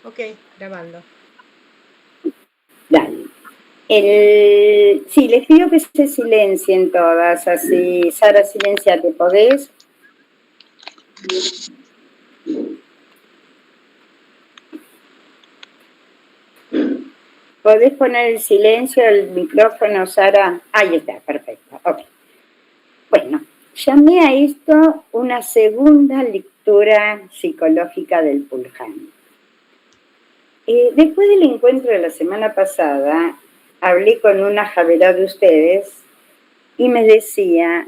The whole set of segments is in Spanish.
Ok, grabando. Dale. Sí, les pido que se silencien todas, así. Sara, silenciate, ¿podés? ¿Podés poner el silencio del micrófono, Sara? Ahí está, perfecto. Ok. Bueno, llamé a esto una segunda lectura psicológica del Pulhán. Después del encuentro de la semana pasada, hablé con una javerá de ustedes y me decía,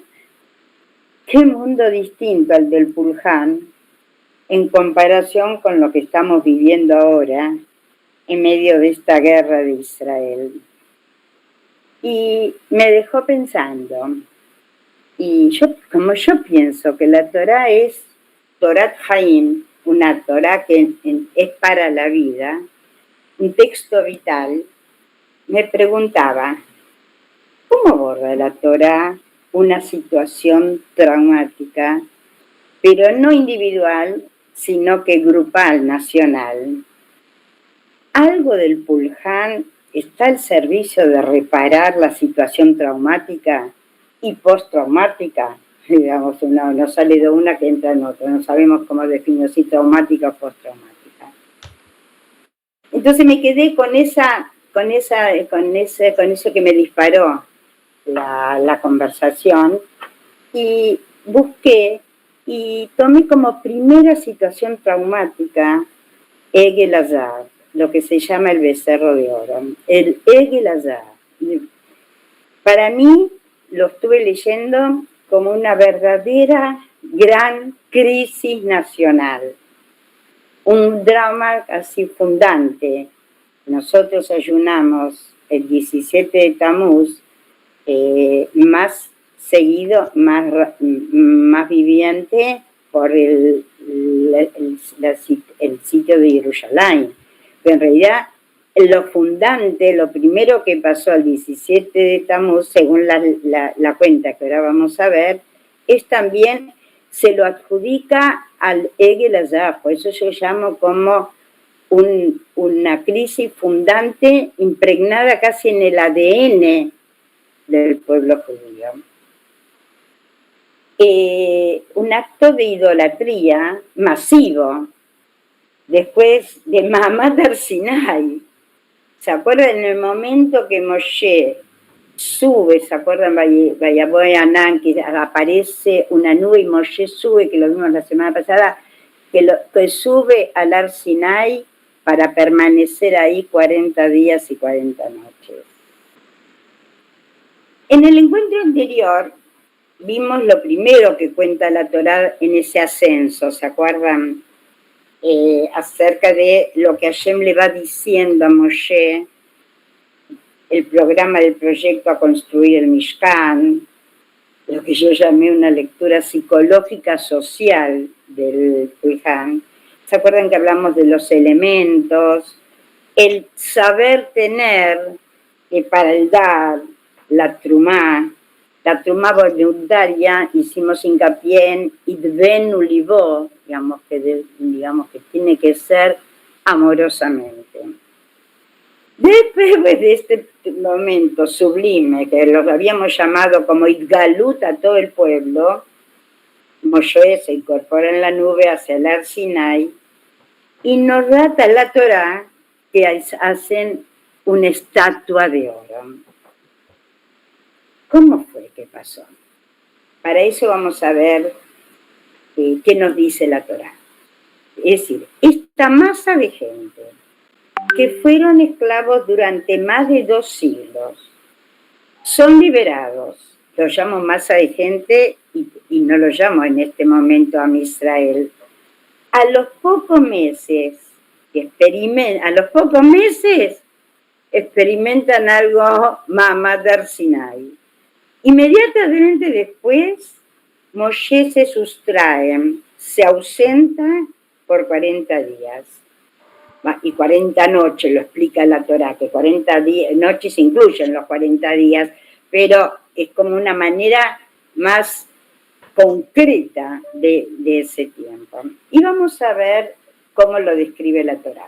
qué mundo distinto al del Pulhán en comparación con lo que estamos viviendo ahora en medio de esta guerra de Israel. Y me dejó pensando, y como yo pienso que la Torá es Torat Haim, una Torá que es para la vida, un texto vital, me preguntaba, ¿cómo aborda la Torá una situación traumática, pero no individual, sino que grupal, nacional? ¿Algo del Pulhán está al servicio de reparar la situación traumática y postraumática? Digamos, no sale de una que entra en otra, no sabemos cómo definir si traumática o postraumática. Entonces me quedé con eso que me disparó la conversación y busqué y tomé como primera situación traumática Egel Azar, lo que se llama el becerro de oro. El Egel Azar. Para mí lo estuve leyendo como una verdadera gran crisis nacional. Un drama así fundante. Nosotros ayunamos el 17 de Tamuz, más seguido, más viviente por el sitio de Jerusalén. Pero en realidad, lo fundante, lo primero que pasó el 17 de Tamuz, según la cuenta que ahora vamos a ver, es también, se lo adjudica al Egel Azar, por eso yo llamo como una crisis fundante impregnada casi en el ADN del pueblo judío. Un acto de idolatría masivo después de Mahamad Sinai. ¿Se acuerdan en el momento que Moshe sube? ¿Se acuerdan? Vayaboy Anán, que aparece una nube y Moshe sube, que lo vimos la semana pasada, que sube al Ar Sinai para permanecer ahí 40 días y 40 noches. En el encuentro anterior vimos lo primero que cuenta la Torá en ese ascenso, ¿se acuerdan? Acerca de lo que Hashem le va diciendo a Moshe, el programa del proyecto a construir el Mishkan, lo que yo llamé una lectura psicológica social del Pulhán. ¿Se acuerdan que hablamos de los elementos? El saber tener, que para el dar, la trumá voluntaria, hicimos hincapié en idvenu libo, digamos que tiene que ser amorosamente. Después de este momento sublime, que lo habíamos llamado como Idgalut a todo el pueblo, Moshe se incorpora en la nube hacia el Ar Sinai y nos relata la Torá que hacen una estatua de oro. ¿Cómo fue que pasó? Para eso vamos a ver qué nos dice la Torá. Es decir, esta masa de gente que fueron esclavos durante más de 2 siglos, son liberados. Lo llamo masa de gente y no lo llamo en este momento a Israel. A los pocos meses experimentan algo Mahamad Sinai. Inmediatamente después, Moshe se sustrae, se ausenta por 40 días. Y 40 noches, lo explica la Torá, que 40 noches incluyen los 40 días, pero es como una manera más concreta de ese tiempo. Y vamos a ver cómo lo describe la Torá.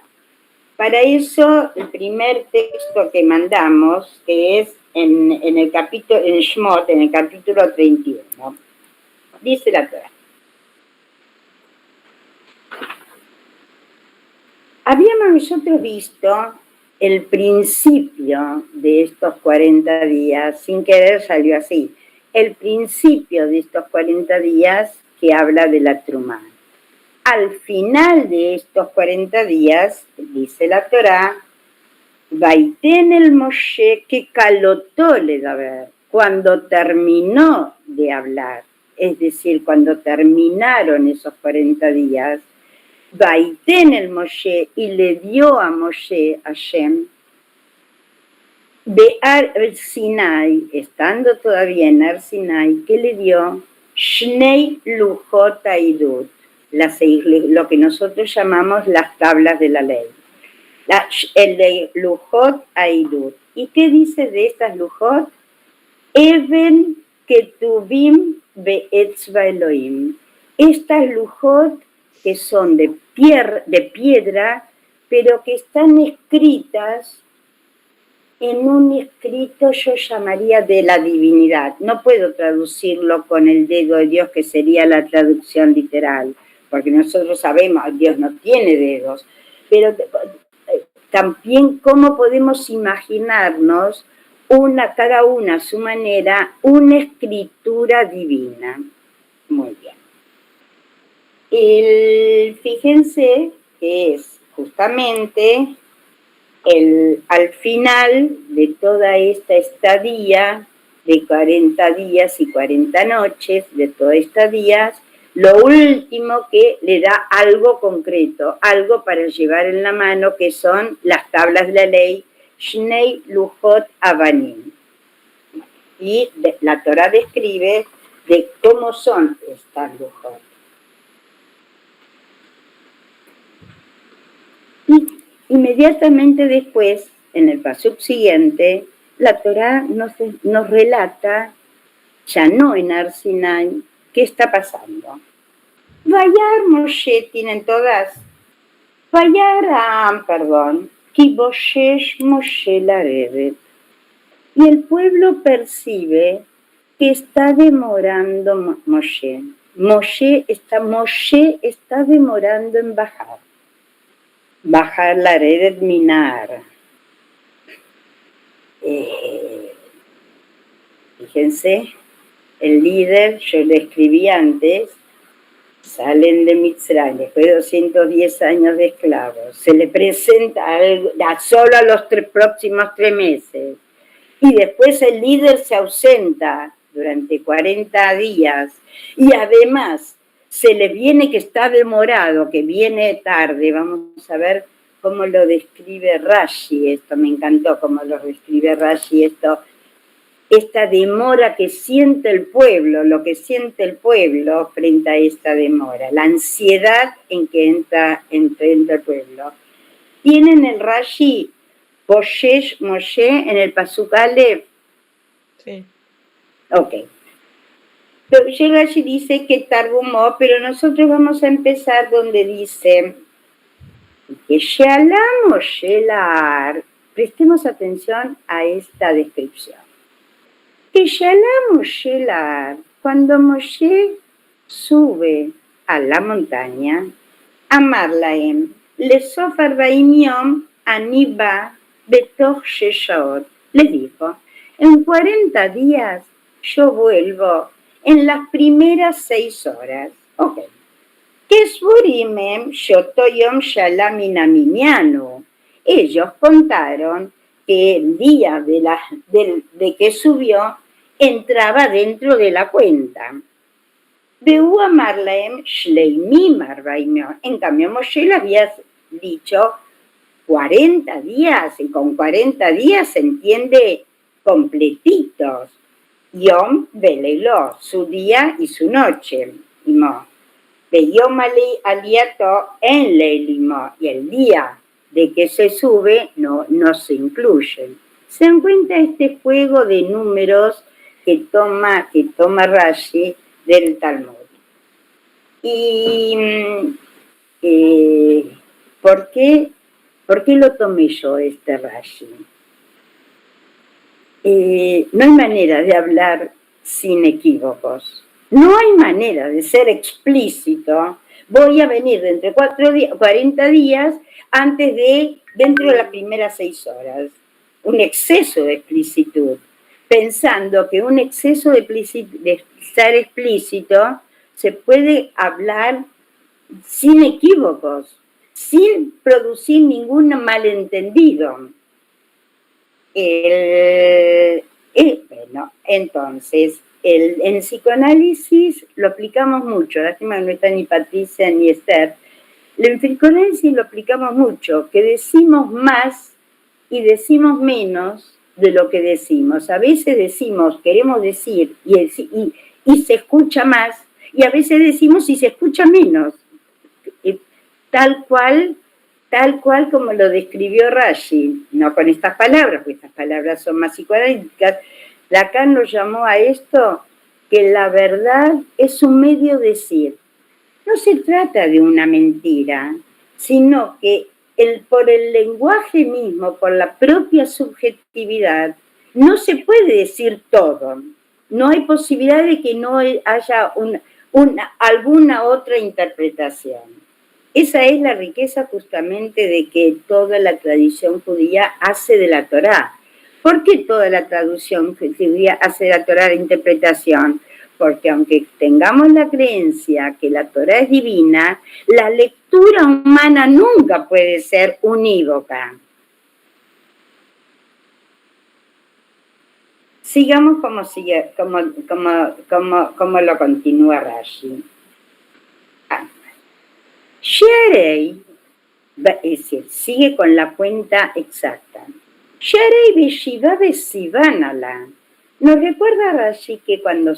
Para eso, el primer texto que mandamos, que es en el capítulo, en Shmot, en el capítulo 31, dice la Torá. Habíamos nosotros visto el principio de estos 40 días, sin querer salió así, el principio de estos 40 días que habla de la Trumá. Al final de estos 40 días, dice la Torá, Vaiten el Moshe que calotó le da ver, cuando terminó de hablar, es decir, cuando terminaron esos 40 días, Vaiten el Moshe y le dio a Moshe, a Shem, de Ar Sinai, estando todavía en Ar Sinai, que le dio Shnei Luchot Aidut, lo que nosotros llamamos las tablas de la ley. El de Luchot Aidut. ¿Y qué dice de estas Luchot? Even Ketuvim Be'etzva Elohim. Estas Luchot que son de piedra, pero que están escritas en un escrito, yo llamaría de la divinidad. No puedo traducirlo con el dedo de Dios, que sería la traducción literal, porque nosotros sabemos, Dios no tiene dedos, pero también cómo podemos imaginarnos cada una a su manera, una escritura divina. Muy bien. Fíjense que es justamente al final de toda esta estadía de 40 días y 40 noches, de toda estadía, lo último que le da algo concreto, algo para llevar en la mano, que son las tablas de la ley, Shnei Luchot Avanim. Y la Torá describe de cómo son estas Luchot. Y inmediatamente después, en el pasuk siguiente, la Torá nos relata, ya no en Ar Sinai, qué está pasando. Vayar Moshe, tienen todas. Vayar Ki Boshesh Moshe Larevet. Y el pueblo percibe que está demorando Moshe. Moshe está demorando en bajar. Bajar la red minar. Fíjense, el líder, yo lo escribí antes, salen de Mitzrayim, después de 210 años de esclavos, se le presenta solo a los próximos 3 meses, y después el líder se ausenta durante 40 días, y además se le viene que está demorado, que viene tarde. Vamos a ver cómo lo describe Rashi, esto me encantó cómo lo describe Rashi, esta demora que siente el pueblo, lo que siente el pueblo frente a esta demora, la ansiedad en que entra el pueblo. Tienen el Rashi, Boshesh Moshe, en el pasuk Aleph. Sí. Ok. Pero Rashi dice que Targumó, pero nosotros vamos a empezar donde dice que Shealá Moshe La'ar. Prestemos atención a esta descripción. Que Shealá Moshe La'ar, cuando Moshe sube a la montaña, Amar Laem, Lesof Arbaim Yom Aniba Betoch Sheshaot, les dijo, en 40 días yo vuelvo en las primeras 6 horas. Ok. Kesburimem Shotoyom Shalaminaminiano. Ellos contaron que el día de que subió entraba dentro de la cuenta. Beú Amarlaem Shleimim Arbaimio. En cambio, Moshe le había dicho 40 días, y con 40 días se entiende completitos. Yom Beleló, su día y su noche. Yom Aliato en Leilimo, y el día de que se sube no se incluye. Se dan cuenta este juego de números que toma Rashi del Talmud. Y ¿por qué ¿Por qué lo tomé yo este Rashi? No hay manera de hablar sin equívocos. No hay manera de ser explícito. Voy a venir dentro de 40 días dentro de las primeras 6 horas. Un exceso de explicitud. Pensando que un exceso de ser explícito se puede hablar sin equívocos, sin producir ningún malentendido. Bueno, entonces, en psicoanálisis lo aplicamos mucho, lástima que no está ni Patricia ni Esther. En psicoanálisis lo aplicamos mucho, que decimos más y decimos menos de lo que decimos. A veces decimos, queremos decir, y se escucha más, y a veces decimos y se escucha menos. Tal cual como lo describió Rashi, no con estas palabras, porque estas palabras son más psicoanalíticas. Lacan lo llamó a esto que la verdad es un medio decir. No se trata de una mentira, sino que por el lenguaje mismo, por la propia subjetividad, no se puede decir todo. No hay posibilidad de que no haya alguna otra interpretación. Esa es la riqueza justamente de que toda la tradición judía hace de la Torá. ¿Por qué toda la tradición judía hace de la Torá la interpretación? Porque aunque tengamos la creencia que la Torá es divina, la lectura humana nunca puede ser unívoca. Sigamos como lo continúa Rashi. Sherei, es decir, sigue con la cuenta exacta. Sherei Beshiva Besivanala. Nos recuerda Rashi que cuando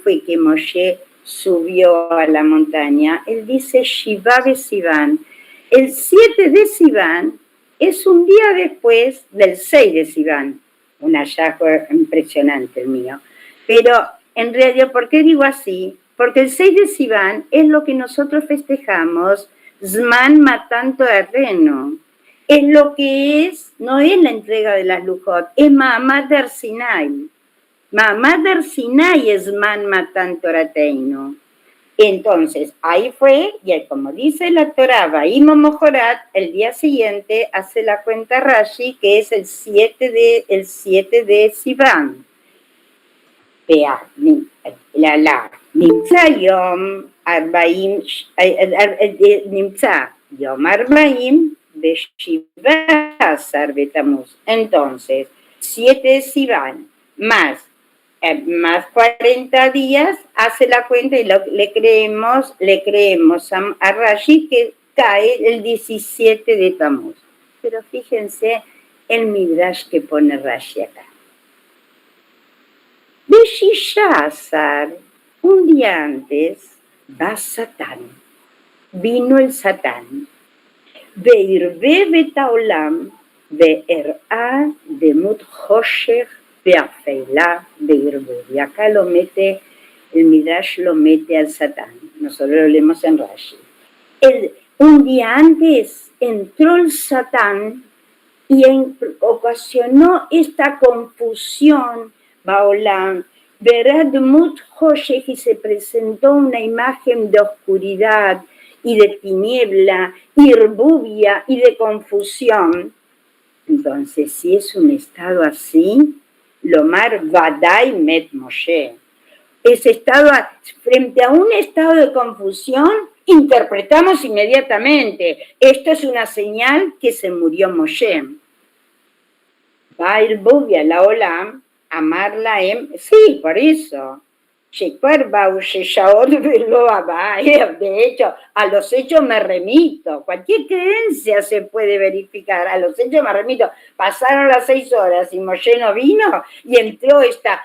fue que Moshe subió a la montaña, él dice Shiva Besivan. El 7 de Sivan es un día después del 6 de Sivan. Un hallazgo impresionante el mío. Pero en realidad, ¿por qué digo así? Porque el 6 de Sivan es lo que nosotros festejamos, Zman Matan Torah. Es lo que es, no es la entrega de las Lujot, es Ma'amad Har Sinai. Ma'amad Har Sinai es Zman Matan Torateinu. Entonces, ahí fue, y como dice la Torah, Vahim Mojorat, el día siguiente hace la cuenta Rashi, que es el 7 de Sivan. Vea, נמצא יום 40 ב-17 בתמוז. Entonces, 7 de Sivan más 40 días, hace la cuenta y le creemos a Rashi que cae el 17 de Tamuz. Pero fíjense el midrash que pone Rashi acá. Beshishazar, un día antes, va Satán, vino el Satán, Veirve Betaolam, Be'er'a, Demut Hoshech, Be'afeila, Beirve. Y acá el Midrash lo mete al Satán, nosotros lo leemos en Rashi. Un día antes entró el Satán y ocasionó esta confusión, Baolam, Beradmut Hoshech, y se presentó una imagen de oscuridad y de tiniebla, irbubia y de confusión. Entonces, si es un estado así, Lomar Vadai Met Moshe. Frente a un estado de confusión, interpretamos inmediatamente, esto es una señal que se murió Moshe. Irbubia la Olam, amarla sí, por eso. De hecho, a los hechos me remito. Cualquier creencia se puede verificar. A los hechos me remito. Pasaron las 6 horas y Moshe no vino y entró esta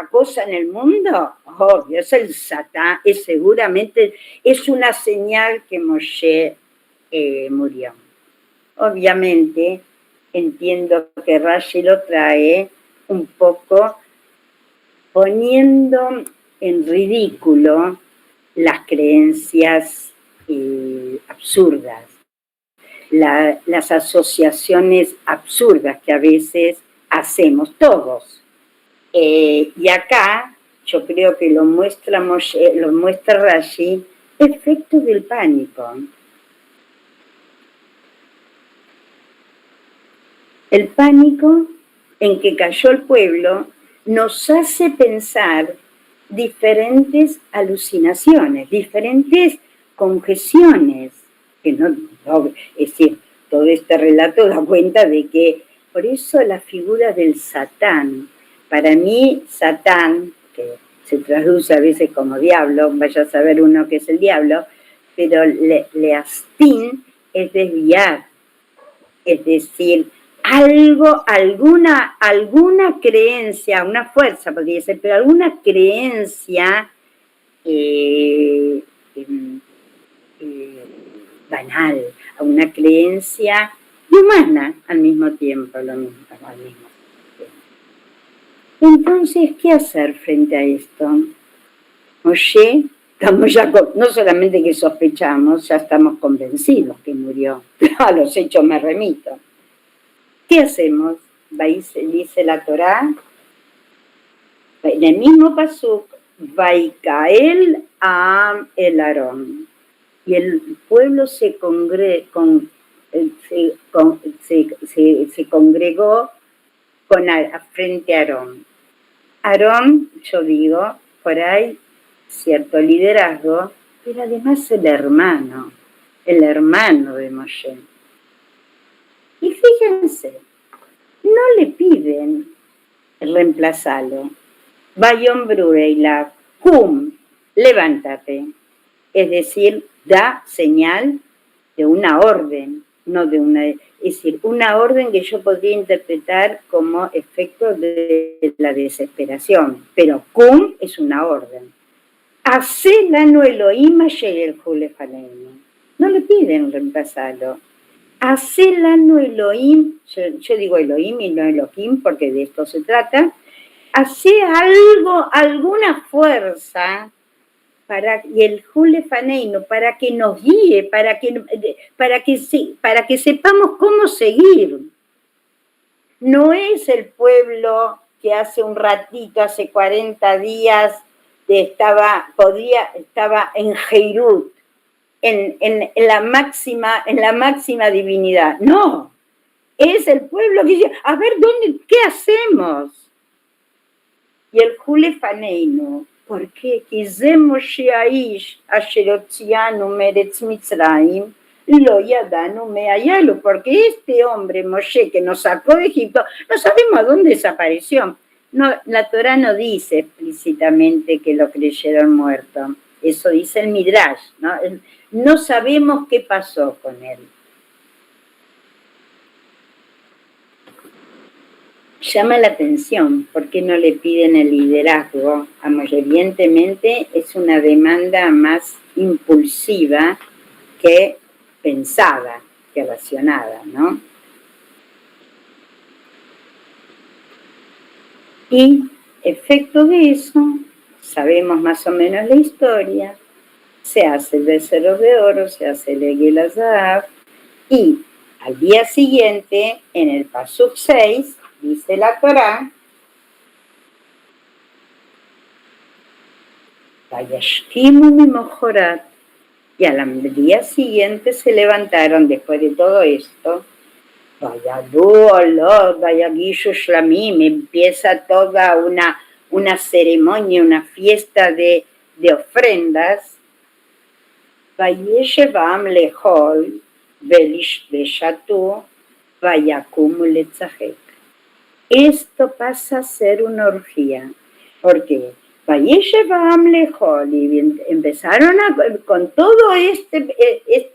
cosa en el mundo. Obvio, es el Satán. Seguramente es una señal que Moshe murió. Obviamente, entiendo que Rashi lo trae un poco poniendo en ridículo las creencias absurdas. las asociaciones absurdas que a veces hacemos todos. Y acá yo creo que lo muestra Rashi, efecto del pánico. El pánico en que cayó el pueblo nos hace pensar diferentes alucinaciones, diferentes conjeciones, que es decir, todo este relato da cuenta de que, por eso la figura del Satán, para mí Satán, que se traduce a veces como diablo, vaya a saber uno qué es el diablo, pero leastín es desviar, es decir, alguna creencia, una fuerza podría ser, pero alguna creencia banal, a una creencia humana al mismo tiempo, al mismo tiempo. Entonces, ¿qué hacer frente a esto? Moshe, estamos ya no solamente que sospechamos, ya estamos convencidos que murió. A los hechos me remito. ¿Qué hacemos? Dice la Torá, en el mismo pasuk, Vaikael Am el Aarón. Y el pueblo se congregó frente a Aarón. Aarón, yo digo, por ahí cierto liderazgo, pero además el hermano de Moshe. Y fíjense, no le piden reemplazarlo. Vayon Brureila, cum, levántate. Es decir, da señal de una orden, no de una... Es decir, una orden que yo podría interpretar como efecto de la desesperación. Pero cum es una orden. Hacélano Elohim ayer el Julefaneino. No le piden reemplazarlo. Hacélano Elohim, yo digo Elohim y no Elohim porque de esto se trata, hace algo, alguna fuerza y el Julefaneino para que nos guíe, para que sepamos cómo seguir. No es el pueblo que hace un ratito, hace 40 días, estaba en Heirut, en la máxima divinidad. No, es el pueblo que dice, a ver, ¿qué hacemos? Y el Julefaneino, ¿por qué? Porque este hombre, Moshe, que nos sacó de Egipto, no sabemos a dónde desapareció. No, la Torá no dice explícitamente que lo creyeron muerto. Eso dice el Midrash, ¿no? No sabemos qué pasó con él. Llama la atención, ¿por qué no le piden el liderazgo? Evidentemente es una demanda más impulsiva que pensada, que racionada, ¿no? Y efecto de eso, sabemos más o menos la historia, se hace el becerro de oro, se hace el Egel Azaf, y al día siguiente, en el Pasuk 6, dice la Torá, Vayashkimu mimojorat, y al día siguiente se levantaron después de todo esto, Vayadú, Olod, Vayagishu Shlamim, empieza toda una ceremonia, una fiesta de ofrendas, Vayeshevam lehol, Velish Beshatu, Vayakumu letzahek. Esto pasa a ser una orgía. ¿Por qué? Y empezaron con todo este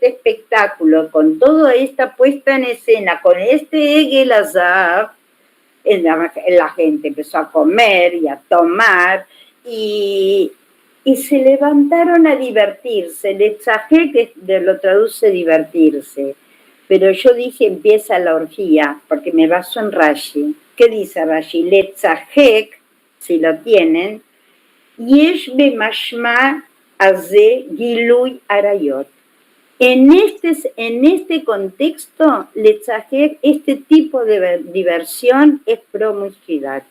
espectáculo, con toda esta puesta en escena, con este Egel Azaf, la gente empezó a comer y a tomar y se levantaron a divertirse. Letzahek lo traduce divertirse. Pero yo dije empieza la orgía, porque me baso en Rashi. ¿Qué dice Rashi? Letzahek, si lo tienen, Yesh bemashma aze giluy arayot. En este contexto, este tipo de diversión es promiscuidad.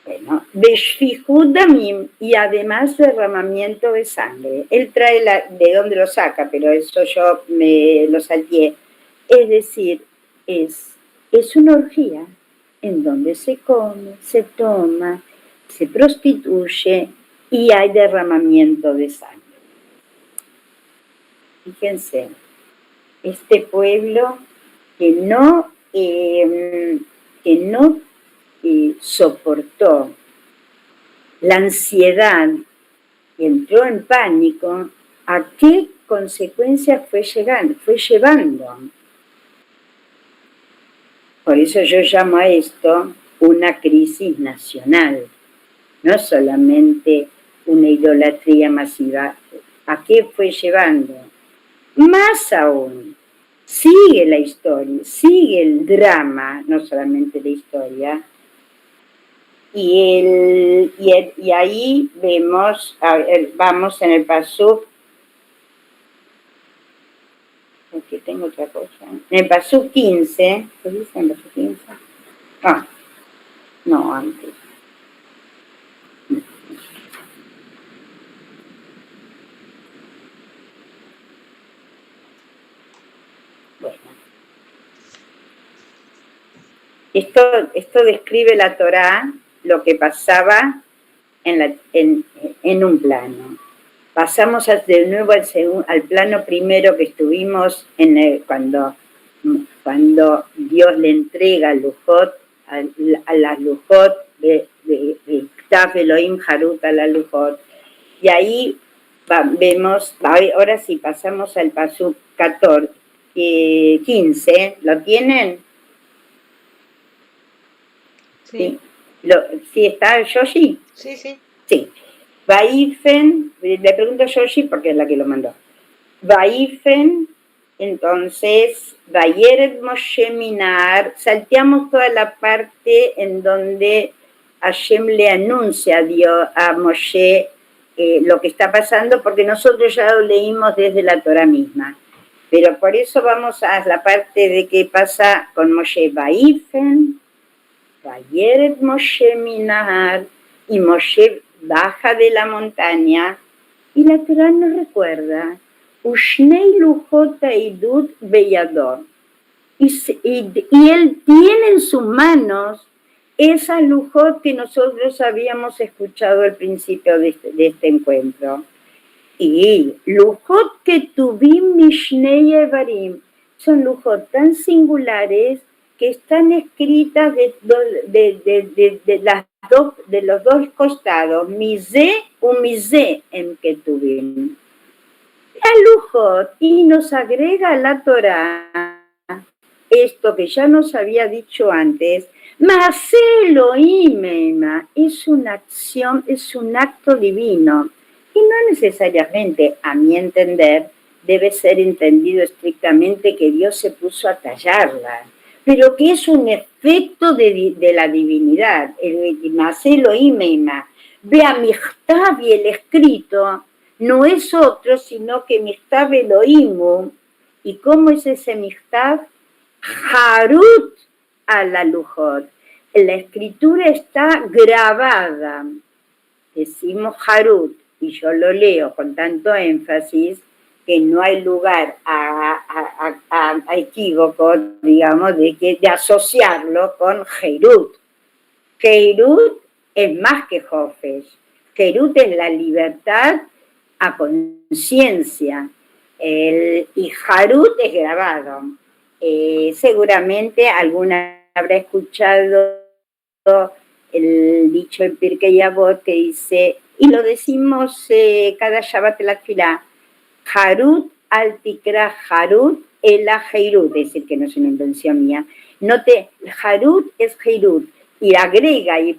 Bueno, Beshfihudamim y además derramamiento de sangre. Él trae de dónde lo saca, pero eso yo me lo salteé. Es decir, es una orgía en donde se come, se toma, se prostituye y hay derramamiento de sangre. Fíjense, este pueblo que no soportó la ansiedad y entró en pánico, ¿a qué consecuencias fue llevando? Por eso yo llamo a esto una crisis nacional, no solamente una idolatría masiva. ¿A qué fue llevando? Más aún, sigue la historia, sigue el drama, no solamente la historia, y ahí vemos, vamos en el pasuk, aquí tengo otra cosa, en el pasuk 15, ¿qué dice en el pasuk 15? Ah, no, antes. Bueno. Esto describe la Torá, lo que pasaba en un plano. Pasamos de nuevo al plano primero que estuvimos cuando Dios le entrega a las Lujot de Ktaf Elohim Harut a la Lujot. Y ahí vemos, ahora sí pasamos al pasuk 15, ¿lo tienen? Sí. ¿Sí está Yoshi? Sí, sí. Sí. Vaifen, le pregunto a Yoshi porque es la que lo mandó. Vaifen, entonces, Vayeret Moshe Minar, salteamos toda la parte en donde Hashem le anuncia a Moshe lo que está pasando, porque nosotros ya lo leímos desde la Torah misma. Pero por eso vamos a la parte de qué pasa con Moshe. Vaifen, Vayeret Moshe Minar, y Moshe baja de la montaña, y la Torah nos recuerda, Ushnei Lujot Eidut Beyador, y él tiene en sus manos esa Lujot que nosotros habíamos escuchado al principio de este encuentro. Y Lujot Ketuvim Mishnei Evarim, son Lujot tan singulares que están escritas de los dos costados, Mizé u Mizé en Ketuvim. La Lujot, y nos agrega la Torá esto que ya nos había dicho antes, Maselo Imema, es una acción, es un acto divino, y no necesariamente, a mi entender, debe ser entendido estrictamente que Dios se puso a tallarla, pero que es un efecto de la divinidad. El Maselo Imema, vea Michtav, y el escrito no es otro sino que Michtav Elohimu. ¿Y cómo es ese Michtav? Harut a la Lujot. La escritura está grabada. Decimos Harut, y yo lo leo con tanto énfasis que no hay lugar a equívoco, digamos, de asociarlo con Herut. Herut es más que Hofesh. Herut es la libertad a conciencia. Y Harut es grabado. Seguramente alguna habrá escuchado el dicho en Pirkei Avot que dice, y lo decimos cada Shabbat en la Tfilá, Harut al tikra Harut ela Heirut, es decir, que no es una invención mía. Harut es Heirut, y agrega ahí,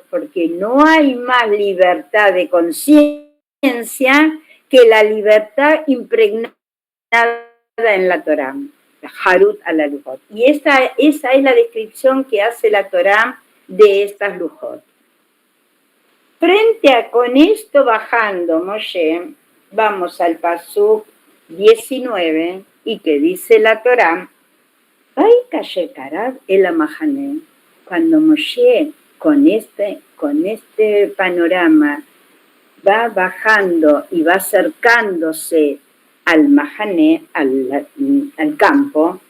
porque no hay más libertad de conciencia que la libertad impregnada en la Torá. Harut a la Lujot. Y esa es la descripción que hace la Torá de estas Lujot. Frente a con esto bajando Moshe, vamos al pasuk 19 y que dice la Torá, Vaika Shekarav el Amahané, cuando Moshe con este panorama va bajando y va acercándose al Mahané, al campo,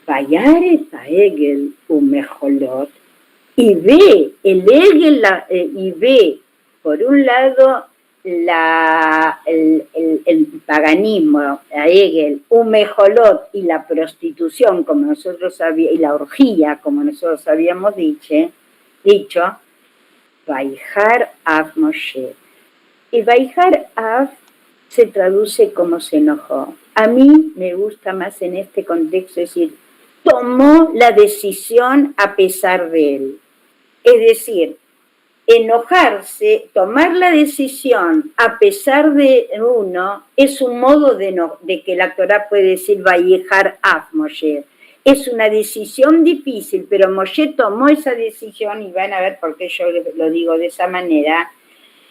Vayaret a Egel Umejolot, y ve el Egel, y ve por un lado el paganismo, a Hegel, un mejolot y la prostitución, como nosotros sabíamos, y la orgía, como nosotros habíamos dicho, Vaijar Av Moshe. Y Vaijar Av se traduce como se enojó. A mí me gusta más en este contexto decir, tomó la decisión a pesar de él. Es decir, enojarse, tomar la decisión a pesar de uno, es un modo de que la Torá puede decir Vayejar Af Moshe. Es una decisión difícil, pero Moshe tomó esa decisión y van a ver por qué yo lo digo de esa manera.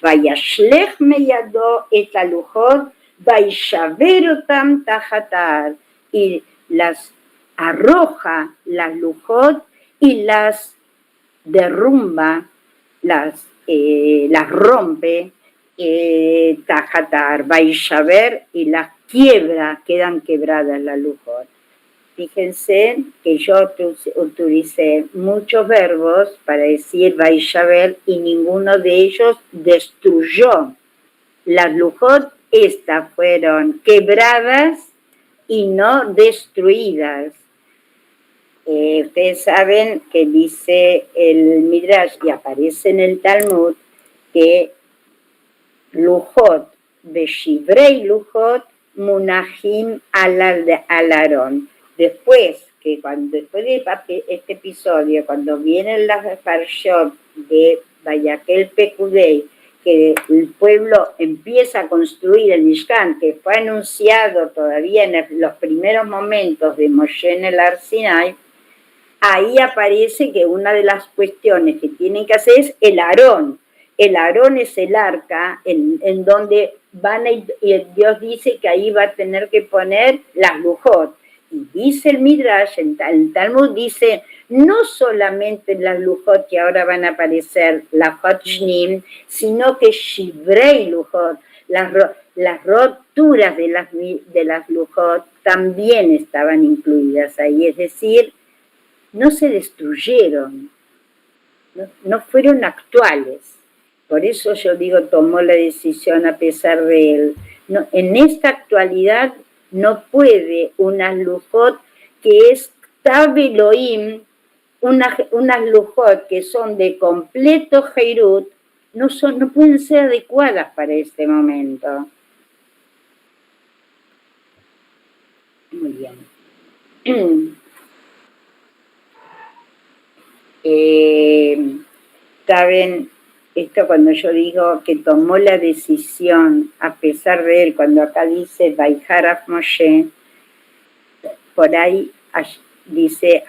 Vayashlech meyado et alujot, vaishaver otam tajatar. Y las arroja las lujot y las derrumba, las rompe, tajatar, vaishaver, y las quiebra, quedan quebradas las lujot. Fíjense que yo utilicé muchos verbos para decir vaishaver y ninguno de ellos destruyó. Las lujot estas fueron quebradas y no destruidas. Ustedes saben que dice el Midrash y aparece en el Talmud que Lujot, Beshivrei Lujot, Munahim al Aarón. Después de este episodio, cuando vienen las Parshot de Vayakel Pekudei, que el pueblo empieza a construir el Mishkan, que fue anunciado todavía en los primeros momentos de Moshe en el Har Sinai, ahí aparece que una de las cuestiones que tienen que hacer es el Aarón. El Aarón es el arca en donde van y Dios dice que ahí va a tener que poner las lujot. Y dice el Midrash, el Talmud dice, no solamente las lujot que ahora van a aparecer, las hot shnim, sino que shivrei lujot, las roturas de las lujot también estaban incluidas ahí, es decir, no se destruyeron, no fueron actuales. Por eso yo digo, tomó la decisión a pesar de él. No, en esta actualidad no puede unas lujot que es tabeloim, unas lujot que son de completo heirut, no pueden ser adecuadas para este momento. Muy bien. Saben, esto cuando yo digo que tomó la decisión a pesar de él, cuando acá dice Vaijar Af Moshe, por ahí dice,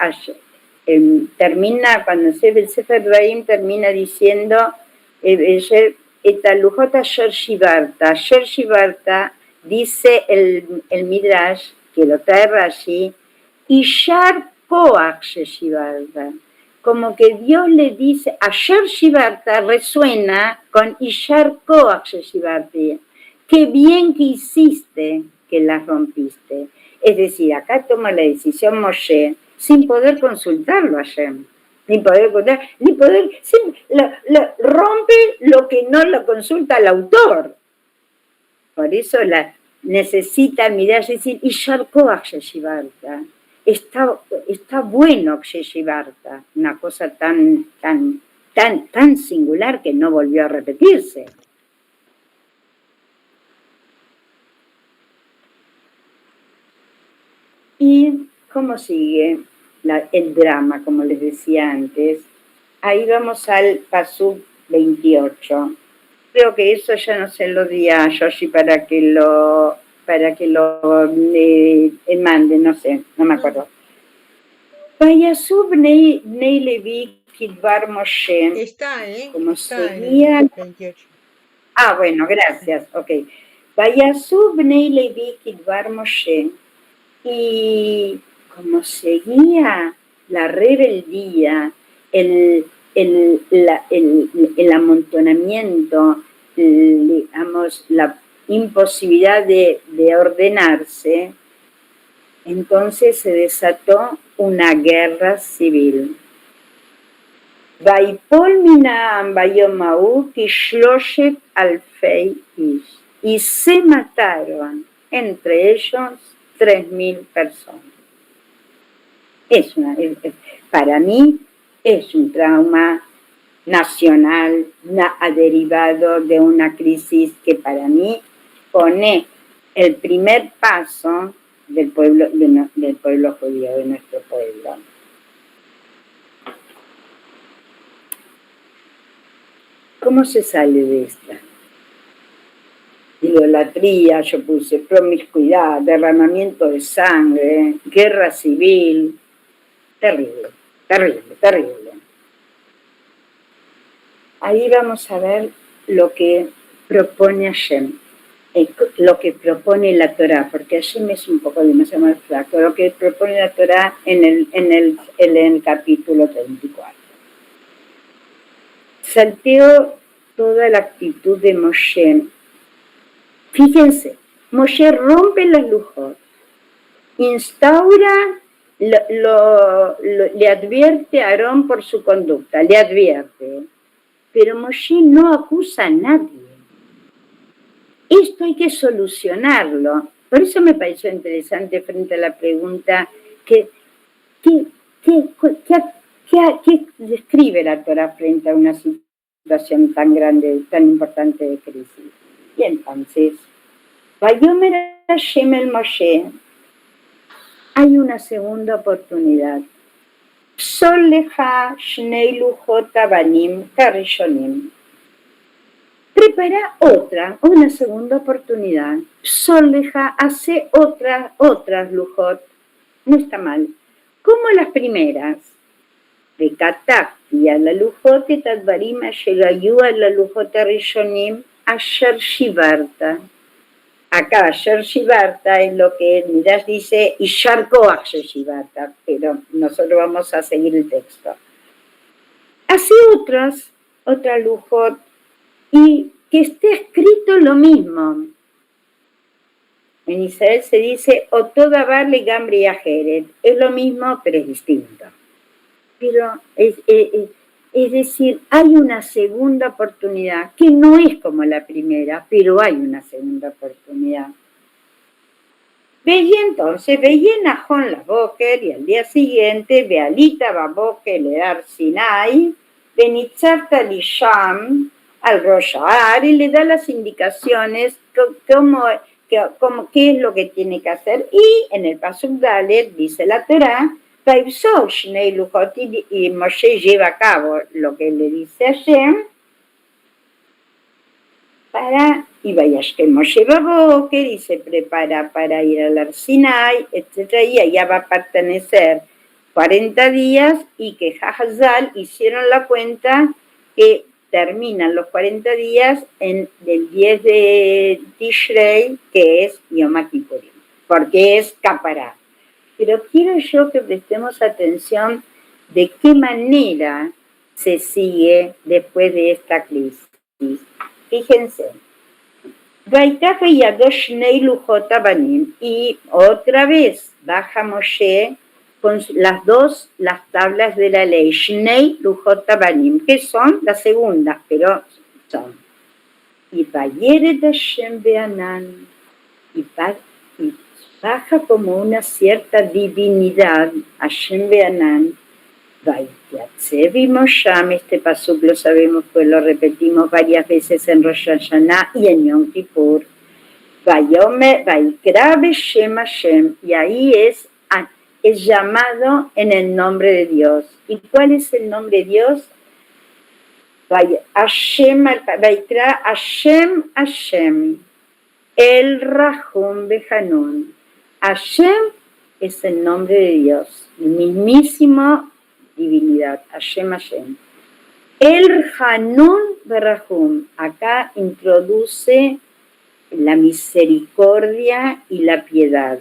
termina, cuando el Sefer Dvarim termina diciendo Etalujot Asher Shivarta, dice el Midrash, que lo trae Rashi, Ishar Koach Shivarta, como que Dios le dice, Asher Shivarta resuena con Ishar Koach Shivarta, qué bien que hiciste que las rompiste. Es decir, acá toma la decisión Moshe sin poder consultarlo a Hashem, rompe lo que no lo consulta el autor. Por eso necesita mirar y decir, Ishar Koach Shivarta. Está bueno Ksheshivarta, una cosa tan singular que no volvió a repetirse. ¿Y cómo sigue el drama, como les decía antes? Ahí vamos al pasuk 28. Creo que eso ya no se lo di a Yoshi para que lo mande, no sé, no me acuerdo. Vayasub Bnei Levi Kidbar Moshe. Está, como está seguía... en el 28. Bueno, gracias, ok. Vayasub Bnei Levi Kidvar Moshe, y como seguía la rebeldía, el amontonamiento, digamos, la imposibilidad de ordenarse, entonces se desató una guerra civil. Vaipol minam vayomau kishloshet alfei ish. Y se mataron, entre ellos, 3.000 personas. Para mí es un trauma nacional derivado de una crisis que para mí pone el primer paso del pueblo judío, de nuestro pueblo. ¿Cómo se sale de esta? Idolatría, yo puse promiscuidad, derramamiento de sangre, guerra civil. Terrible, terrible, terrible. Ahí vamos a ver lo que propone Hashem, lo que propone la Torá, porque Hashem es un poco demasiado más flaco, lo que propone la Torá en el capítulo 34. Salteo toda la actitud de Moshe. Fíjense, Moshe rompe las lujos, instaura, le advierte a Aarón por su conducta, le advierte, pero Moshe no acusa a nadie. Esto hay que solucionarlo. Por eso me pareció interesante frente a la pregunta ¿qué describe la Torá frente a una situación tan grande, tan importante de crisis? Y entonces, Vayomer Hashem el Moshe, hay una segunda oportunidad. Psol lecha shnei luchot avanim karishonim. Prepara una segunda oportunidad. Psol lecha, hace otras lujot. No está mal. Como las primeras. Vekatafti ala lujot et advarim asher hayu ala lujot harishonim asher shivarta. Acá, Asher Shivarta es lo que Midrash dice, y Sharko Asher Shivarta, pero nosotros vamos a seguir el texto. Así otras lujot, y que esté escrito lo mismo. En Israel se dice, Oto davar legambri ajeret, es lo mismo, pero es distinto. Pero es decir, hay una segunda oportunidad, que no es como la primera, pero hay una segunda oportunidad. Veía entonces, Nahón la Boker, y al día siguiente, Bealita Baboker le dar Sinai, Benitzarta Lisham, al Roshar, y le da las indicaciones, qué es lo que tiene que hacer, y en el Pasuk Dalet dice la Torá, y Moshe lleva a cabo lo que le dice a Hashem y vayas que Moshe Baboker y se prepara para ir al Har Sinai, etc. Y allá va a pertenecer 40 días y que Hazal hicieron la cuenta que terminan los 40 días en el 10 de Tishrei, que es Yom Kippurim, porque es Kapará. Pero quiero yo que prestemos atención de qué manera se sigue después de esta crisis. Fíjense. Y otra vez baja Moshe con las tablas de la ley. Shnei Lujot Abanim, que son las segundas, pero son. Y Vayeret Hashem Beanan, y baja como una cierta divinidad, Hashem Beanan, Vayatzev y Mosham, este pasuk lo sabemos, pues lo repetimos varias veces en Rosh Hashanah y en Yom Kippur. Vaikra Beshem Hashem, y ahí es llamado en el nombre de Dios. ¿Y cuál es el nombre de Dios? Vaikra Hashem, el Rahum Behanun. Hashem es el nombre de Dios, el mismísimo divinidad, Hashem. El Hanun Berahum, acá introduce la misericordia y la piedad.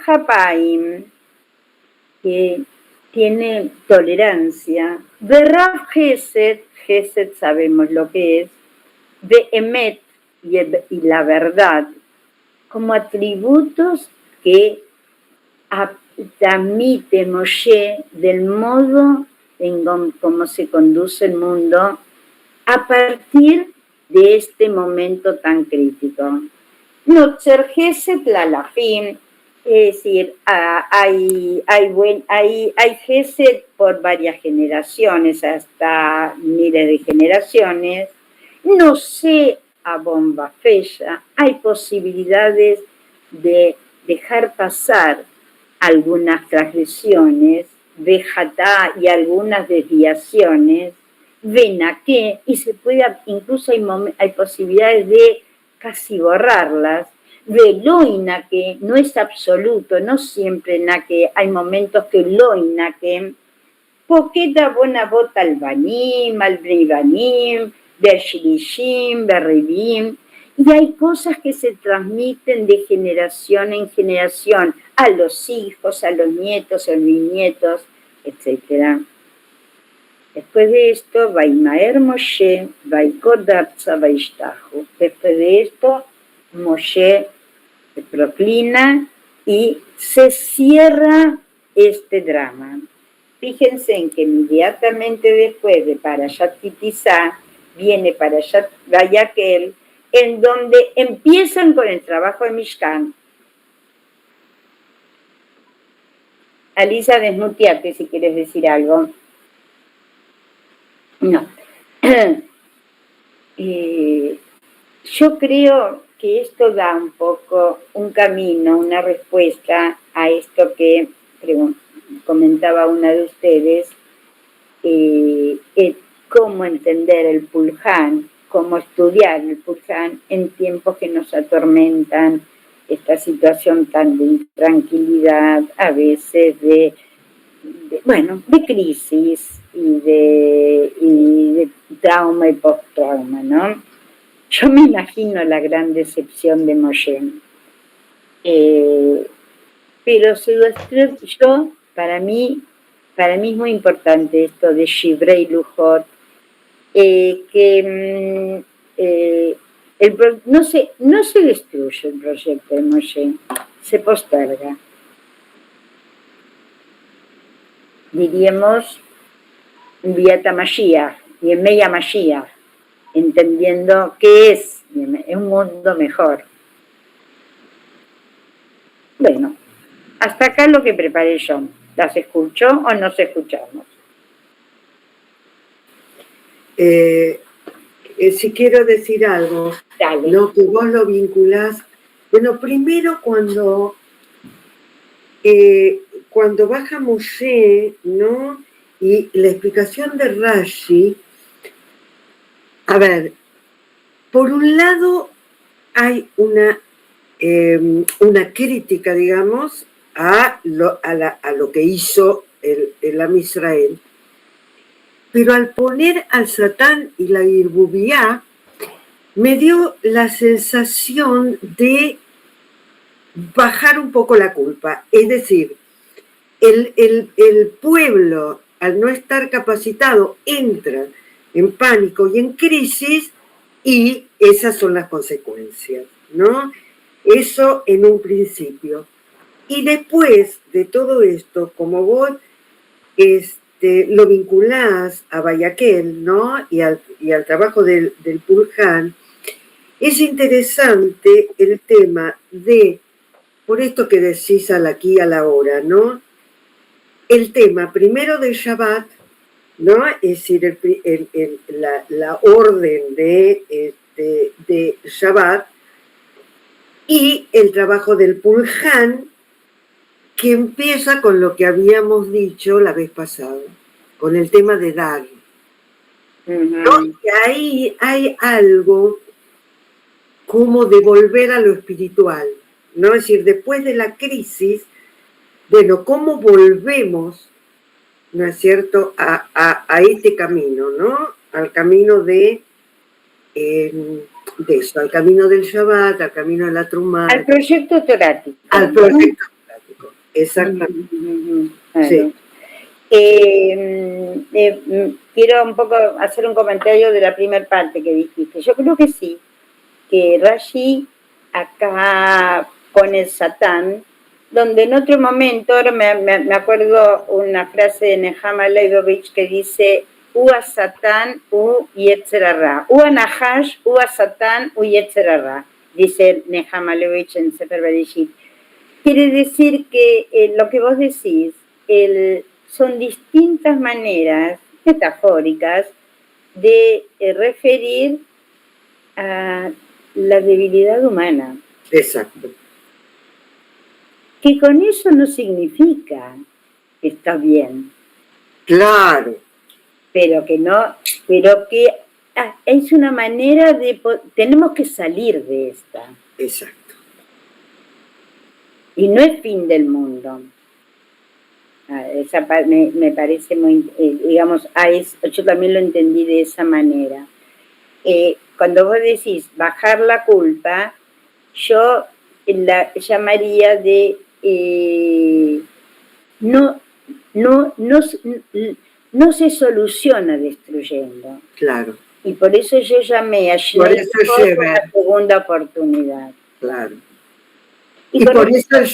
Hapaim, que tiene tolerancia. Rav Gesed, Gesed sabemos lo que es, de Emet y la verdad, como atributos que transmite Moshe del modo en cómo se conduce el mundo a partir de este momento tan crítico. Notzer Gesed Lalafim, es decir, hay Gesed por varias generaciones, hasta miles de generaciones. No sé, a bomba fella, hay posibilidades de dejar pasar algunas transgresiones, vejatá y algunas desviaciones, venaqué, y se puede, incluso hay posibilidades de casi borrarlas, veloina, que no es absoluto, no siempre naque, hay momentos que loina que, poqueta buena bota al banim, al bribanim, bershilishim, berribim, y hay cosas que se transmiten de generación en generación a los hijos, a los nietos, a los bisnietos, etc. Después de esto, Vaimaer Moshe, Vaikodapsa, Vaishtahu. Después de esto, Moshe se proclina y se cierra este drama. Fíjense en que inmediatamente después de Parashat Kitizá viene Parashat Vayakel, en donde empiezan con el trabajo de Mishkan. Alisa, desmuteate si quieres decir algo. No. Yo creo que esto da un poco un camino, una respuesta a esto que comentaba una de ustedes, cómo entender el Pulhan, cómo estudiar el Pulhan en tiempos que nos atormentan, esta situación tan de intranquilidad, a veces de crisis y de trauma y post-trauma, ¿no? Yo me imagino la gran decepción de Moshe. Pero para mí es muy importante esto de Shivrei Lujot, que no se destruye el proyecto de Moshe, se posterga. Diríamos Viata Mashiach y en Meya Mashiach, entendiendo qué es un mundo mejor. Bueno, hasta acá lo que preparé yo. ¿Las escuchó o nos escuchamos? Si quiero decir algo, Dale. ¿no? Que vos lo vinculás. Bueno, primero cuando baja Moshe, ¿no? Y la explicación de Rashi, a ver, por un lado hay una crítica, digamos, a lo que hizo el Am Israel, pero al poner al Satán y la Irbubiá, me dio la sensación de bajar un poco la culpa. Es decir, el pueblo, al no estar capacitado, entra en pánico y en crisis, y esas son las consecuencias, ¿no? Eso en un principio. Y después de todo esto, como vos lo vinculás a Vayakel, ¿no? Y al trabajo del Pulhan, es interesante el tema de, por esto que decís al aquí y a la hora, ¿no? El tema primero del Shabbat, ¿no? Es decir, la orden de Shabbat, y el trabajo del Pulhan, que empieza con lo que habíamos dicho la vez pasada, con el tema de dar. ¿No? Y ahí hay algo como de volver a lo espiritual, ¿no? Es decir, después de la crisis, bueno, ¿cómo volvemos, ¿no es cierto?, a este camino, ¿no? Al camino de de eso, al camino del Shabbat, al camino de la Trumá. Al proyecto torático. Al proyecto torático, exactamente. Claro. Sí. Quiero un poco hacer un comentario de la primera parte que dijiste. Yo creo que sí, que Rashi acá pone Satán, donde en otro momento, ahora me acuerdo una frase de Nehama Leibovich que dice Ua Satán u Yetzer Hara. Ua Nahash, Ua Satán u Yetzer Hara, dice Nehama Leibovich en Sefer Bereshit. Quiere decir que lo que vos decís, son distintas maneras metafóricas de referir a la debilidad humana. Exacto. Que con eso no significa que está bien. Claro. Pero que no, pero que es una manera de, tenemos que salir de esta. Exacto. Y no es fin del mundo. Esa me parece muy, digamos, yo también lo entendí de esa manera. Cuando vos decís bajar la culpa, yo la llamaría de no se soluciona destruyendo. Claro. Y por eso yo llamé a Shnei una segunda oportunidad. Claro. Y por eso el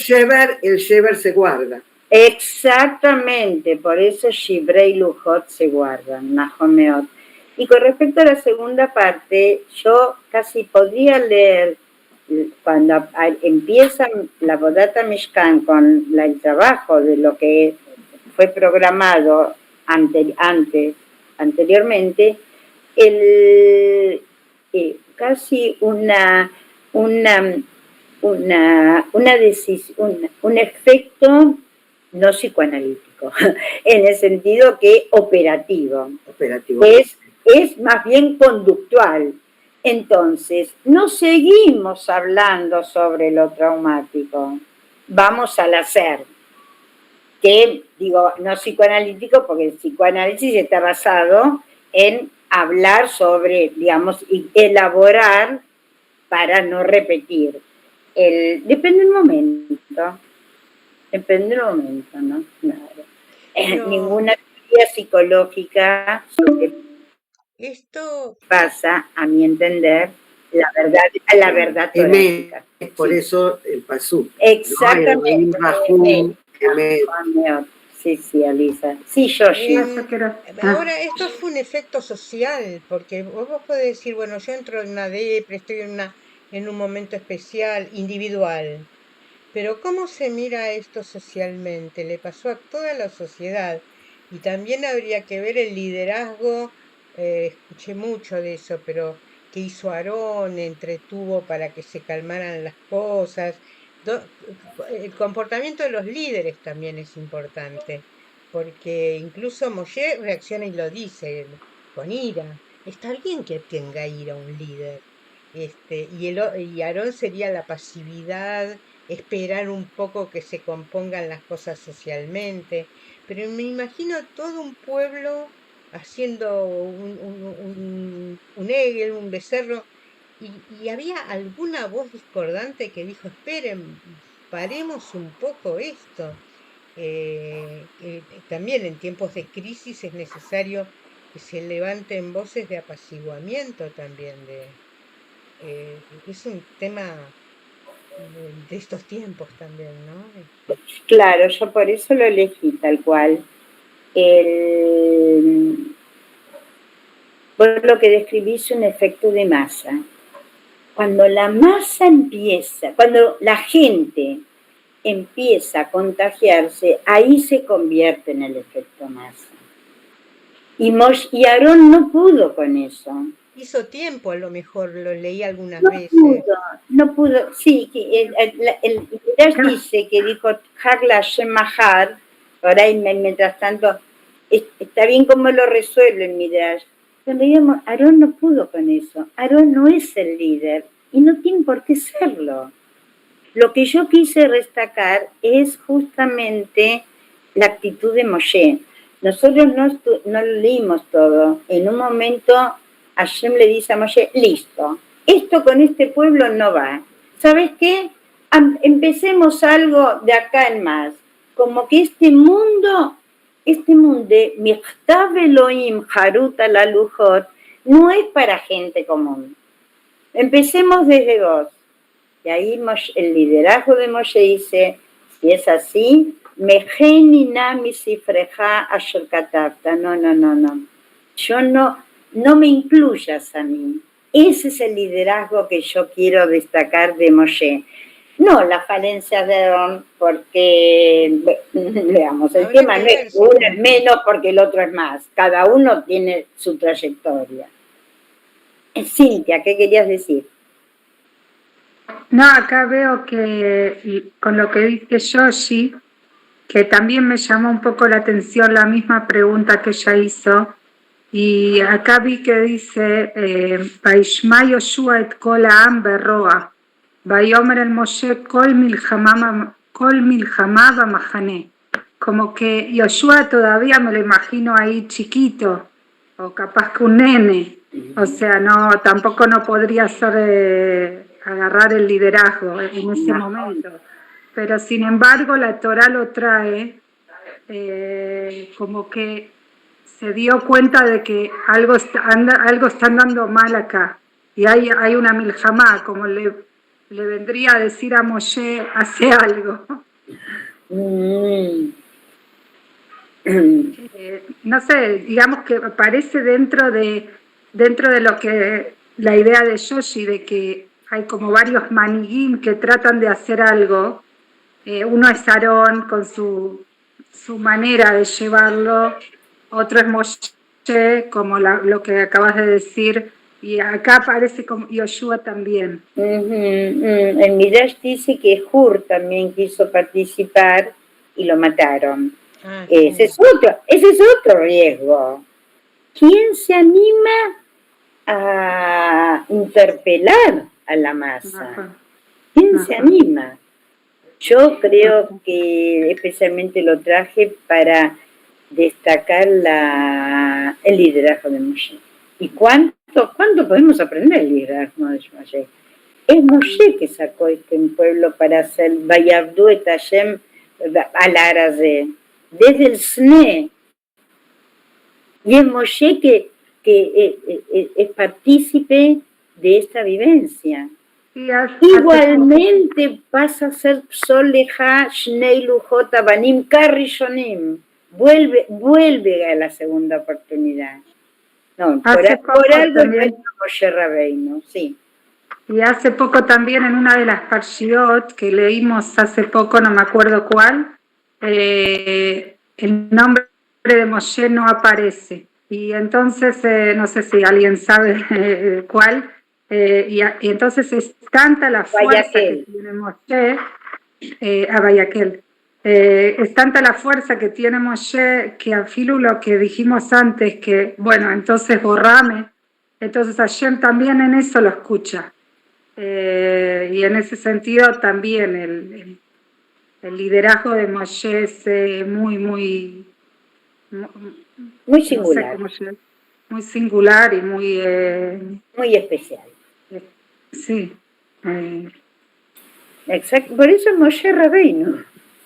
Shever se guarda. Exactamente, por eso Shivrei Lujot se guardan, Nahomeot. Y con respecto a la segunda parte, yo casi podría leer, cuando empieza la Bodata Mishkan con el trabajo de lo que fue programado anteriormente, casi un efecto no psicoanalítico, en el sentido que operativo. Es más bien conductual. Entonces, no seguimos hablando sobre lo traumático, vamos al hacer. Que, digo, no psicoanalítico, porque el psicoanálisis está basado en hablar sobre, digamos, y elaborar para no repetir. Depende del momento. Depende del momento, ¿no? Claro. Ninguna teoría psicológica esto pasa, a mi entender, la verdad teórica. Por eso el pasú. Exactamente. Sí, Alisa. Sí, Yoshi. Ahora, esto fue un efecto social, porque vos podés decir, bueno, yo entro en una depre, estoy en un momento especial, individual. Pero ¿cómo se mira esto socialmente? Le pasó a toda la sociedad. Y también habría que ver el liderazgo, escuché mucho de eso, pero que hizo Aarón, entretuvo para que se calmaran las cosas. El comportamiento de los líderes también es importante, porque incluso Moshe reacciona y lo dice con ira. Está bien que tenga ira un líder. Y Aarón sería la pasividad, esperar un poco que se compongan las cosas socialmente, pero me imagino todo un pueblo haciendo un egel, un becerro, y había alguna voz discordante que dijo, esperen, paremos un poco esto. También en tiempos de crisis es necesario que se levanten voces de apaciguamiento también, es un tema de estos tiempos también, ¿no? Claro, yo por eso lo elegí tal cual. Vos lo que describís es un efecto de masa. Cuando la masa empieza, cuando la gente empieza a contagiarse, ahí se convierte en el efecto masa. Y Aarón no pudo con eso. Hizo tiempo, a lo mejor lo leí algunas no veces. No pudo, sí, el Midrash dice que dijo Hagla Shemahar, ahora mientras tanto, está bien cómo lo resuelve el Midrash, pero digamos, Aarón no pudo con eso, Aarón no es el líder y no tiene por qué serlo. Lo que yo quise destacar es justamente la actitud de Moshe. Nosotros no lo leímos todo. En un momento Hashem le dice a Moshe, listo, esto con este pueblo no va. ¿Sabes qué? Empecemos algo de acá en más. Como que este mundo, Michtav Elohim Harut ala Lujot, no es para gente común. Empecemos desde vos. Y ahí el liderazgo de Moshe dice, si es así, Mejenina misifreja asher katavta. No. Yo no me incluyas a mí. Ese es el liderazgo que yo quiero destacar de Moshe. No las falencias de Aarón, porque, veamos, el Habría tema que no ver es si uno tiene. es menos porque el otro es más. Cada uno tiene su trayectoria. Cintia, ¿qué querías decir? No, acá veo que con lo que dice Yoshi, que también me llamó un poco la atención la misma pregunta que ella hizo, y acá vi que dice, Vaishma Yoshua et kol ha'am berroa, Vayomer el Moshe kol milchama b'machane. Como que Yoshua todavía me lo imagino ahí chiquito, o capaz que un nene, o sea, no, tampoco no podría ser agarrar el liderazgo en ese momento, pero sin embargo la Torah lo trae como que se dio cuenta de que algo está andando mal acá, y hay una miljamá, como le vendría a decir a Moshe, hace algo. No sé, digamos que aparece dentro de lo que la idea de Yoshi, de que hay como varios maniguim que tratan de hacer algo. Uno es Aarón con su manera de llevarlo, otro es Moshe, como lo que acabas de decir, y acá aparece como Yoshua también. El Midrash dice que Hur también quiso participar y lo mataron. Ese es otro riesgo. ¿Quién se anima a interpelar a la masa? ¿Quién se anima? Yo creo que especialmente lo traje para destacar el liderazgo de Moshe. ¿Y cuánto podemos aprender el liderazgo de Moshe? Es Moshe que sacó este pueblo para hacer Vayabdu et Hashem al Araze, desde el Sne. Y es Moshe que es partícipe de esta vivencia. Igualmente pasa a ser Psoleja Shnei Lujot Abanim Karrishonim. Vuelve a la segunda oportunidad. No, por algo es Moshe Rabbeinu, sí. Y hace poco también en una de las parshiot que leímos hace poco, no me acuerdo cuál, el nombre de Moshe no aparece. Y entonces, no sé si alguien sabe cuál, y entonces es tanta la fuerza que tiene Moshe, a Vayaquel, es tanta la fuerza que tiene Moshe que a Filu lo que dijimos antes, que bueno, entonces borrame, entonces Hashem también en eso lo escucha. Y en ese sentido también el liderazgo de Moshe es muy singular. No sé muy singular y muy especial. Sí. Exacto. Por eso Moshe Rabbeinu.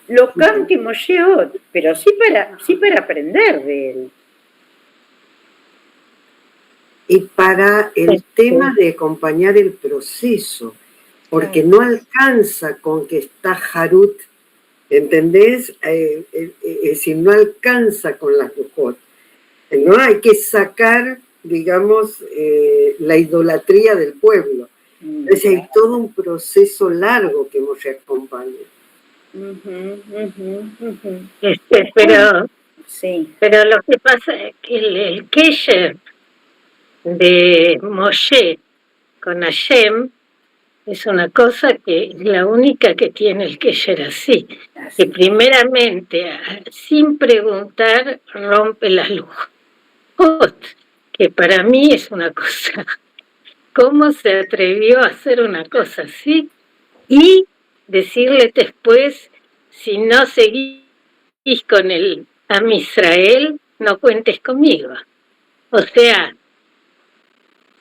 Lo cante Moshe Ot, pero sí para aprender de él. Y para el tema de acompañar el proceso, porque no alcanza con que está Harut, ¿entendés? Si no alcanza con las Lujot, no hay que sacar, digamos, la idolatría del pueblo. Entonces hay todo un proceso largo que Moshe acompaña. Pero lo que pasa es que el Kesher de Moshe con Hashem es una cosa que es la única que tiene el Kesher así, que primeramente, sin preguntar, rompe la luz. Que para mí es una cosa, ¿cómo se atrevió a hacer una cosa así? Y decirle después, si no seguís con el Am Israel, no cuentes conmigo. O sea,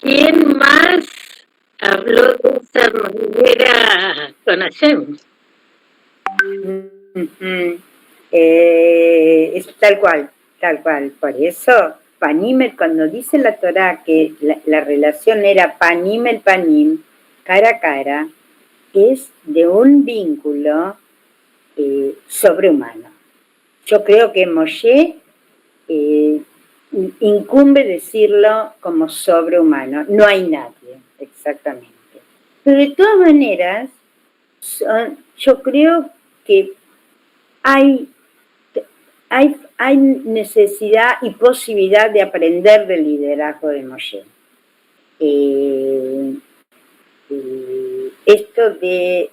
¿quién más habló de esa manera con Hashem. Es tal cual, tal cual. Por eso, Panim, cuando dice la Torá que la relación era Panim el Panim, cara a cara, es de un vínculo sobrehumano. Yo creo que Moshe incumbe decirlo como sobrehumano. No hay nadie, exactamente. Pero de todas maneras, yo creo que hay necesidad y posibilidad de aprender del liderazgo de Moshe. Esto de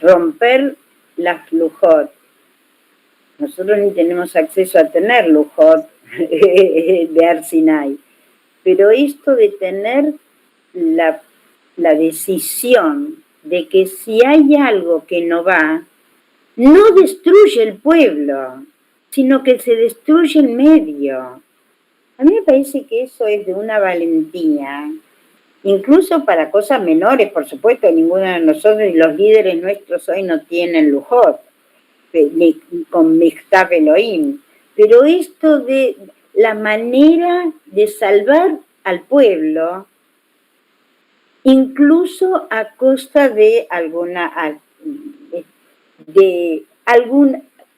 romper las lujot. Nosotros ni tenemos acceso a tener lujot de Har Sinai, pero esto de tener la decisión de que si hay algo que no va, no destruye el pueblo, sino que se destruye el medio. A mí me parece que eso es de una valentía, incluso para cosas menores, por supuesto, ninguno de nosotros y los líderes nuestros hoy no tienen lujot, ni con Michtav Elohim, pero esto de la manera de salvar al pueblo, incluso a costa de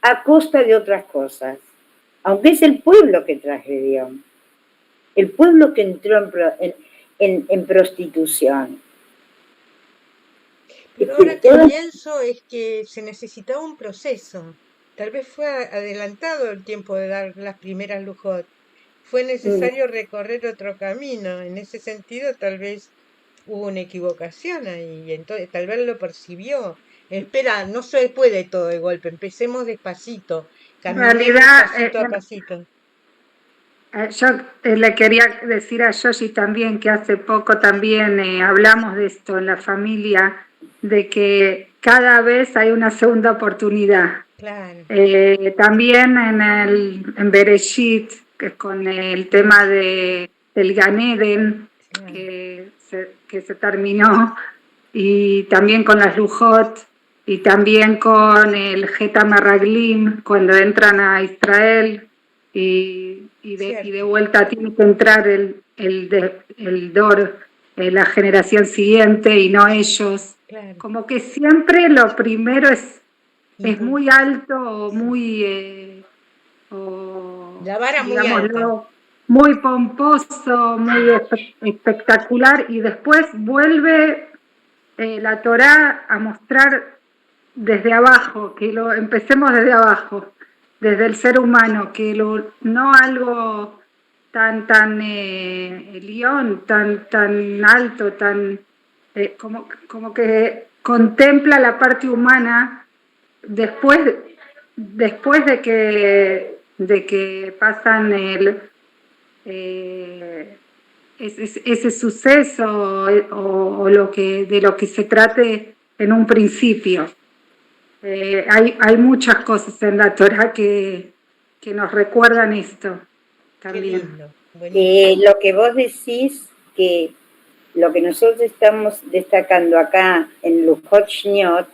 a costa de otras cosas, aunque es el pueblo que transgredió, el pueblo que entró en prostitución. Pero ahora que pienso es que se necesitaba un proceso. Tal vez fue adelantado el tiempo de dar las primeras lujot. Fue necesario recorrer otro camino. En ese sentido, tal vez hubo una equivocación ahí. Y entonces, tal vez lo percibió. Espera, no se puede todo de golpe. Empecemos despacito. En Caminemos realidad, pasito a pasito. yo le quería decir a Yoshi también que hace poco también hablamos de esto en la familia, de que cada vez hay una segunda oportunidad. Claro. También en Bereshit, que es con el tema del Gan Eden, Claro. que se terminó, y también con las Lujot, y también con el Geta Meraglim, cuando entran a Israel, y de vuelta tiene que entrar el Dor, la generación siguiente, y no ellos. Claro. Como que siempre lo primero es muy alto o muy, la vara muy alta, muy pomposo, muy espectacular, y después vuelve la Torá a mostrar desde abajo, que empecemos desde abajo, desde el ser humano, que no algo tan león, tan alto, como que contempla la parte humana después de que pasan ese suceso o de lo que se trate en un principio. Hay muchas cosas en la Torá que nos recuerdan esto también. Lo que vos decís, que lo que nosotros estamos destacando acá en Lujot Shniot,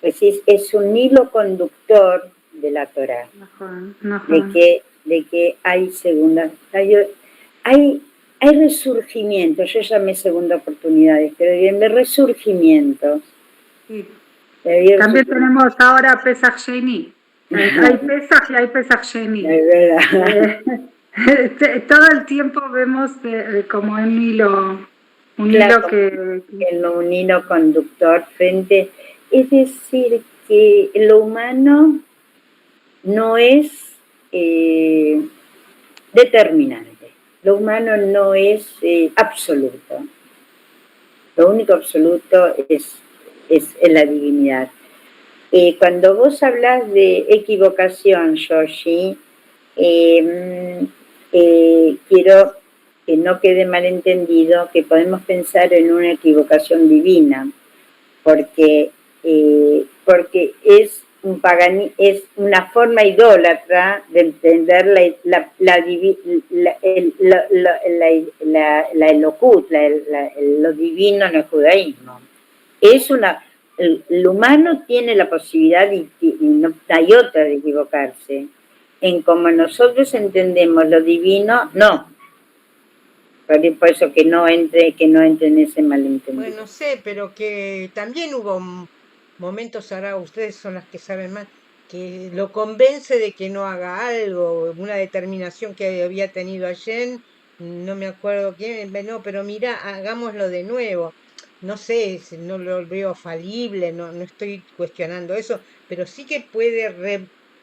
pues es un hilo conductor de la Torá, de que hay segunda, hay resurgimientos, yo llamé segunda oportunidades, pero bien de resurgimientos. Sí. También tenemos ahora Pesach Sheni. Hay Pesach y hay Pesach Sheni. Es verdad. Todo el tiempo vemos como un hilo un hilo conductor frente. Es decir, que lo humano no es determinante. Lo humano no es absoluto. Lo único absoluto es la divinidad. Cuando vos hablas de equivocación, Yoshi, quiero que no quede malentendido que podemos pensar en una equivocación divina, porque es es una forma idólatra de entender la Elokut, lo divino en el judaísmo. El humano tiene la posibilidad, y no hay otra, de equivocarse. En como nosotros entendemos lo divino, no. Por eso que no entre en ese malentendido. Bueno, no sé, pero que también hubo momentos, ahora ustedes son las que saben más, que lo convence de que no haga algo, una determinación que había tenido ayer, no me acuerdo quién, no, pero mira, hagámoslo de nuevo. No sé, no lo veo falible, no estoy cuestionando eso, pero sí que puede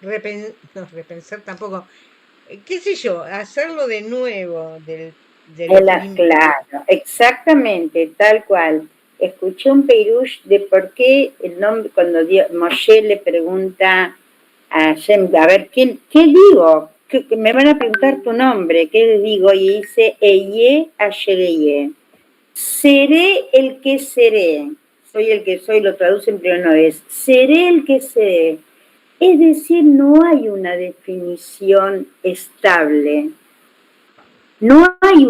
no, repensar tampoco, qué sé yo, hacerlo de nuevo, de lo Claro, exactamente, tal cual. Escuché un Peirush de por qué el nombre, cuando Moshe le pregunta a Hashem, a ver, ¿qué digo? Que me van a preguntar tu nombre, ¿qué le digo? Y dice, Eye Ashereye. Seré el que seré. Soy el que soy, lo traducen pero no es. Seré el que seré. Es decir, no hay una definición estable. No hay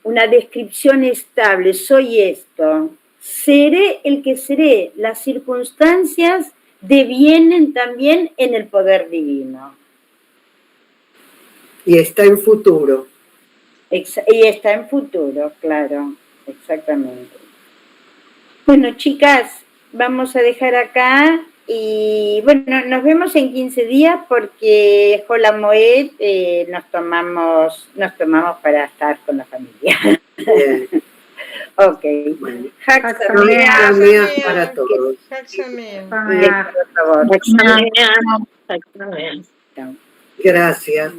una descripción estable, soy esto. Seré el que seré. Las circunstancias devienen también en el poder divino. Y está en futuro. Y está en futuro, claro, exactamente. Bueno, chicas, vamos a dejar acá y bueno, nos vemos en 15 días porque Jola Moed nos tomamos para estar con la familia. Bien. Ok. Bueno, Hak Sameach Sameach. para todos. Sameach. por favor. Exactamente. Chao. Gracias.